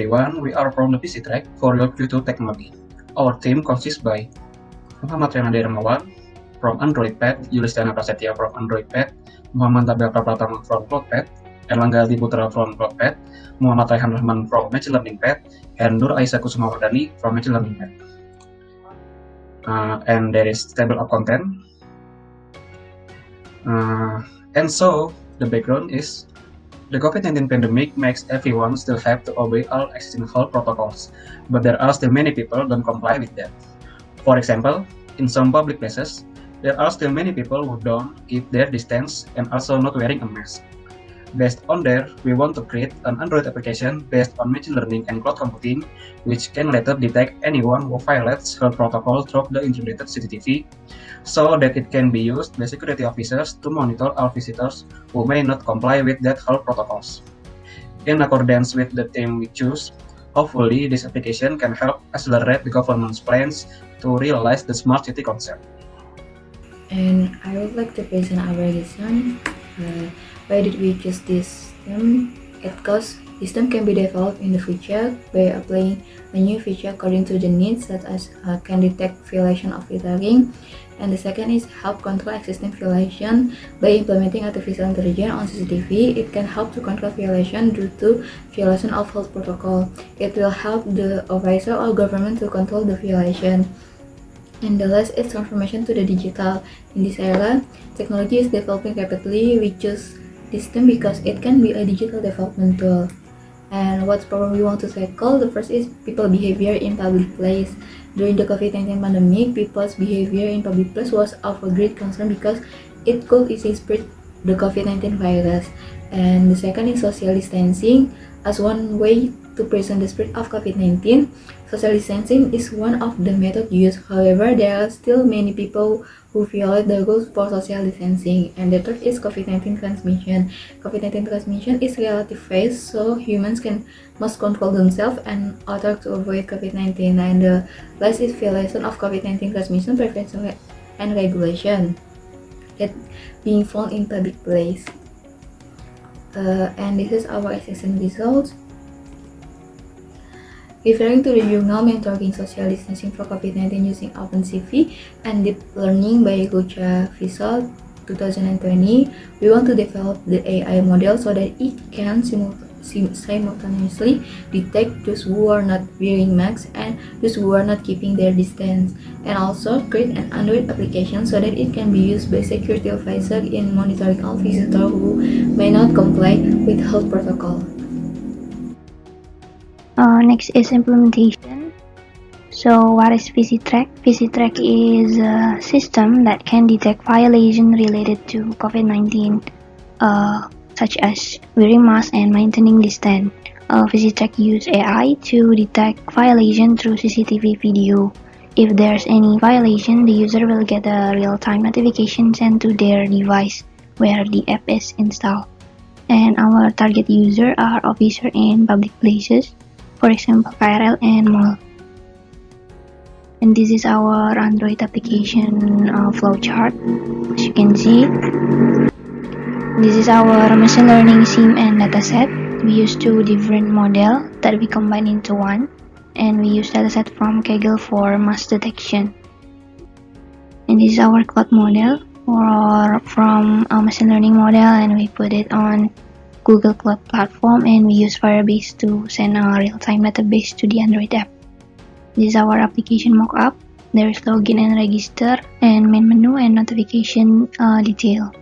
everyone, we are from the PC Track for your Q2 Technology. Our team consists by Muhammad Renadi Ramawan from Android Pad, Yulistiana Prasetya from Android Pad, Muhammad Tabel Pratama from CloudPad, Erlangga Adi Putra from CloudPad, Muhammad Raihan Rahman from Machine Learning Pad, and Nur Aisyah Kusumawardani from Machine Learning Pad. And there is table of content. And so, the background is the COVID-19 pandemic makes everyone still have to obey all existing health protocols, but there are still many people don't comply with that. For example, in some public places, there are still many people who don't keep their distance and also not wearing a mask. Based on that, we want to create an Android application based on machine learning and cloud computing, which can later detect anyone who violates health protocol through the integrated CCTV, so that it can be used by security officers to monitor all visitors who may not comply with that health protocols. In accordance with the theme we choose, hopefully this application can help accelerate the government's plans to realize the smart city concept. And I would like to present our reason. Why did we choose this system? Because system can be developed in the future by applying a new feature according to the needs, such as can detect violation of filtering. And the second is help control existing violation by implementing artificial intelligence on CCTV. It can help to control violation due to violation of health protocol. It will help the officer or government to control the violation. And the last is transformation to the digital. In this era, technology is developing rapidly. We choose this system because it can be a digital development tool. And what problem we want to tackle? The first is people behavior in public place. During the COVID-19 pandemic, people's behavior in public place was of a great concern because it could easily spread the COVID-19 virus. And the second is social distancing. As one way to prevent the spread of COVID-19, social distancing is one of the methods used. However, there are still many people who violate the rules for social distancing. And the third is COVID-19 transmission. COVID-19 transmission is relatively fast, so humans must control themselves and others to avoid COVID-19. And the last is violation of COVID-19 transmission prevention and regulation that being found in public place. And this is our assessment results. Referring to the journal Mentoring Social Distancing for COVID-19 using OpenCV and Deep Learning by Lucha Visual 2020, we want to develop the AI model so that it can simultaneously detect those who are not wearing masks and those who are not keeping their distance, and also create an Android application so that it can be used by security officers in monitoring all visitors who may not comply with health protocol. Next is implementation. So what is VisiTrack? VisiTrack is a system that can detect violation related to COVID-19, such as wearing mask and maintaining distance. VisiTrack use AI to detect violation through CCTV video. If there's any violation, the user will get a real-time notification sent to their device where the app is installed. And our target user are officers in public places, for example KRL and mall. And this is our Android application flowchart. As you can see, this is our machine learning sim and dataset. We use two different models that we combine into one, and we use dataset from Kaggle for mask detection. And this is our cloud model or from a machine learning model, and we put it on Google Cloud Platform, and we use Firebase to send a real-time database to the Android app. This is our application mockup. There is login and register, and main menu and notification detail.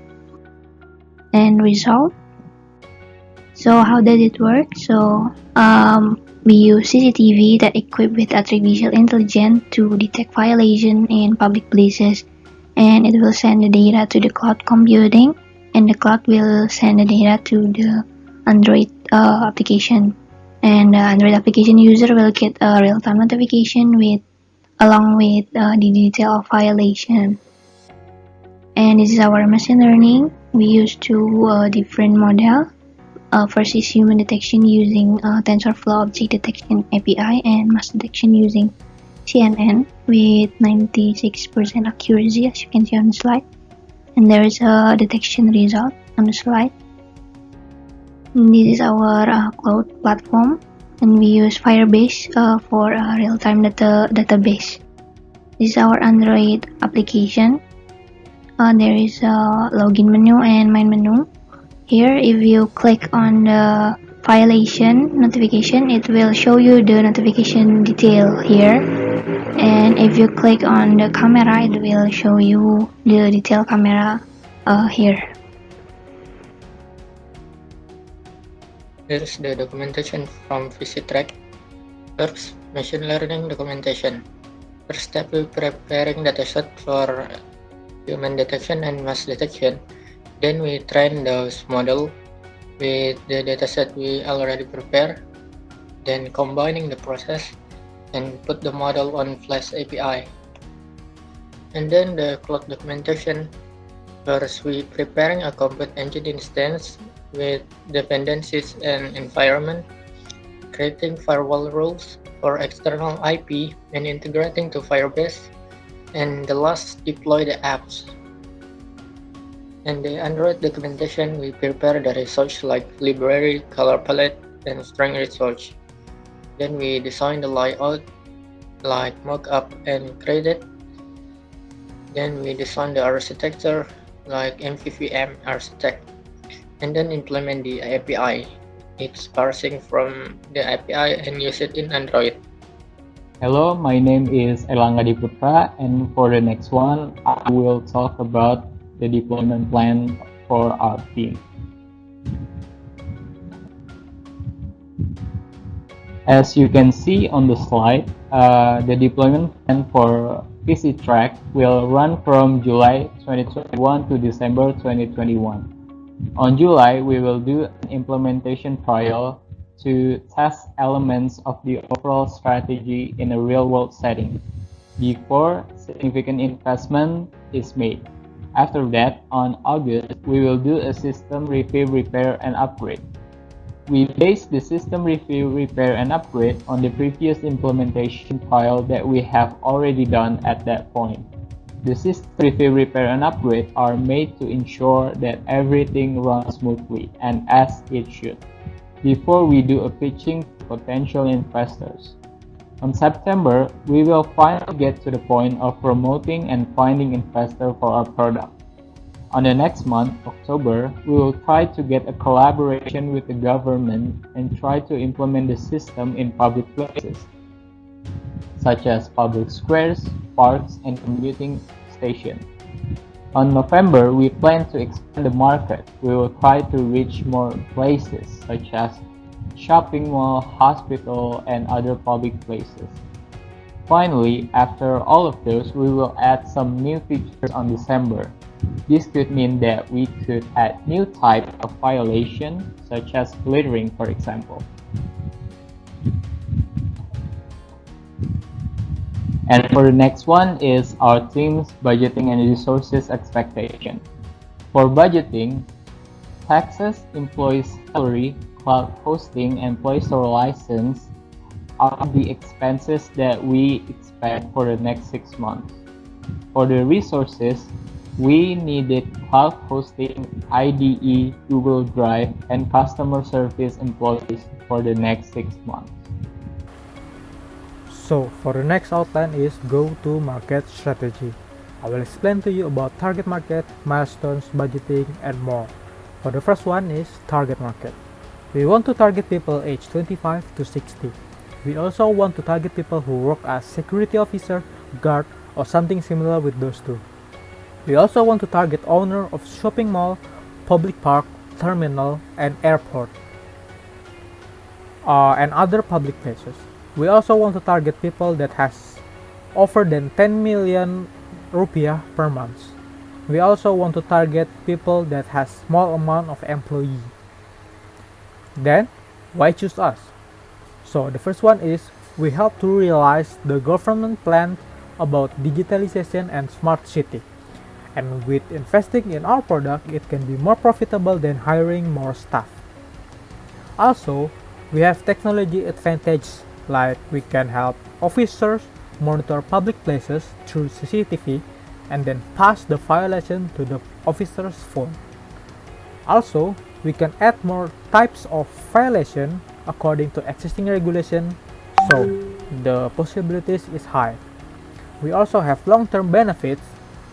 And result. So how does it work? So we use CCTV that equipped with artificial intelligence to detect violation in public places, and it will send the data to the cloud computing, and the cloud will send the data to the Android application, and the Android application user will get a real-time notification along with the detail of violation. And this is our machine learning. We use two different models. First is human detection using TensorFlow Object Detection API, and mask detection using CNN with 96% accuracy, as you can see on the slide. And there is a detection result on the slide. And this is our cloud platform. and we use Firebase for a real-time database. This is our Android application. There is a login menu and main menu. Here, if you click on the violation notification, it will show you the notification detail here. And if you click on the camera, it will show you the detail camera here. Here's the documentation from VisiTrack. First, machine learning documentation. First step, we preparing dataset for human detection and mass detection. Then we train those model with the dataset we already prepared. Then combining the process and put the model on Flash API. And then the cloud documentation. First, we preparing a complete engine instance with dependencies and environment, creating firewall rules for external IP and integrating to Firebase, and the last, deploy the apps. And the Android documentation, we prepare the research like library, color palette, and string research. Then we design the layout like mockup and credit. Then we design the architecture like MVVM architect, and then implement the API. It's parsing from the API and use it in Android. Hello, my name is Erlangga Diputra, and for the next one, I will talk about the deployment plan for our team. As you can see on the slide, the deployment plan for VisiTrack will run from July 2021 to December 2021. On July, we will do an implementation trial to test elements of the overall strategy in a real-world setting before significant investment is made. After that, on August, we will do a system review, repair, and upgrade. We base the system review, repair, and upgrade on the previous implementation trial that we have already done at that point. The system review, repair, and upgrade are made to ensure that everything runs smoothly and as it should, before we do a pitching to potential investors. On September, we will finally get to the point of promoting and finding investors for our product. On the next month, October, we will try to get a collaboration with the government and try to implement the system in public places, such as public squares, parks, and commuting stations. On November, we plan to expand the market. We will try to reach more places, such as shopping mall, hospital, and other public places. Finally, after all of those, we will add some new features on December. This could mean that we could add new types of violation, such as littering, for example. And for the next one is our team's budgeting and resources expectation. For budgeting, taxes, employees' salary, cloud hosting, and Play Store license are the expenses that we expect for the next 6 months. For the resources, we needed cloud hosting, IDE, Google Drive, and customer service employees for the next 6 months. So for the next outline is go-to-market strategy. I will explain to you about target market, milestones, budgeting, and more. For the first one is target market. We want to target people aged 25 to 60. We also want to target people who work as security officer, guard, or something similar with those two. We also want to target owner of shopping mall, public park, terminal, and airport, and other public places. We also want to target people that has over than 10 million rupiah per month. We also want to target people that has small amount of employee. Then, why choose us? So the first one is we help to realize the government plan about digitalization and smart city. And with investing in our product, it can be more profitable than hiring more staff. Also, we have technology advantage, like we can help officers monitor public places through CCTV and then pass the violation to the officer's phone. Also, we can add more types of violation according to existing regulation, so the possibilities is high. We also have long-term benefits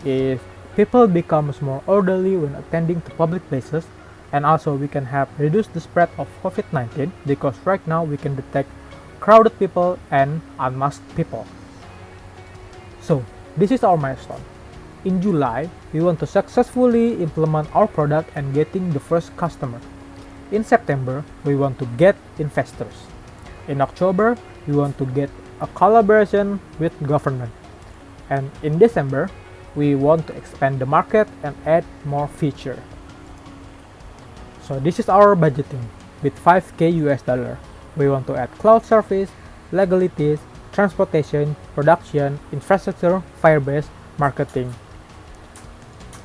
if people becomes more orderly when attending to public places, and also we can have reduce the spread of COVID-19 because right now we can detect crowded people and unmasked people. So this is our milestone. In July, we want to successfully implement our product and getting the first customer. In September, we want to get investors. In October, we want to get a collaboration with government. And in December, we want to expand the market and add more feature. So this is our budgeting with 5k US dollar. We want to add cloud service, legalities, transportation, production, infrastructure, Firebase, marketing.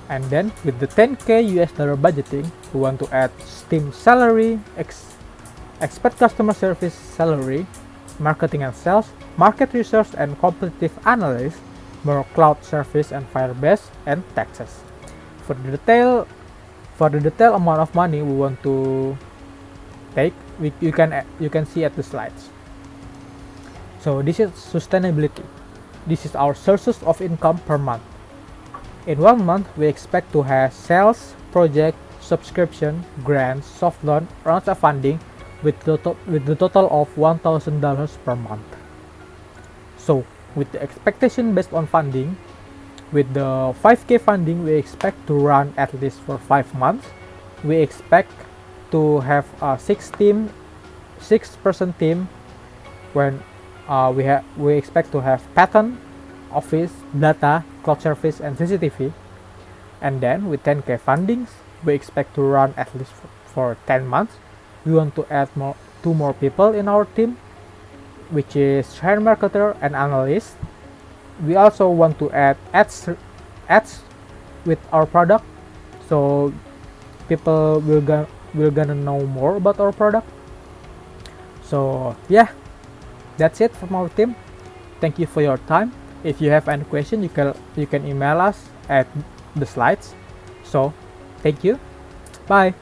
And then with the 10k US dollar budgeting, we want to add Steam salary, expert customer service salary, marketing and sales, market research and competitive analysis, more cloud service and Firebase, and taxes. For the detail amount of money we want to take, you can see at the slides. So this is sustainability. This is our sources of income per month. In 1 month, we expect to have sales, project, subscription, grants, soft loan, rounds of funding with the total of $1,000 per month. So with the expectation based on funding, with the 5k funding, we expect to run at least for 5 months. We expect to have a 6-person team when we expect to have pattern, office, data, cloud service, and CCTV. And then with 10k fundings, we expect to run at least for 10 months. We want to add 2 more people in our team, which is share marketer and analyst. We also want to add ads with our product, so people will gonna know more about our product. So yeah, that's it from our team. Thank you for your time. If you have any question, you can email us at the slides. So thank you. Bye.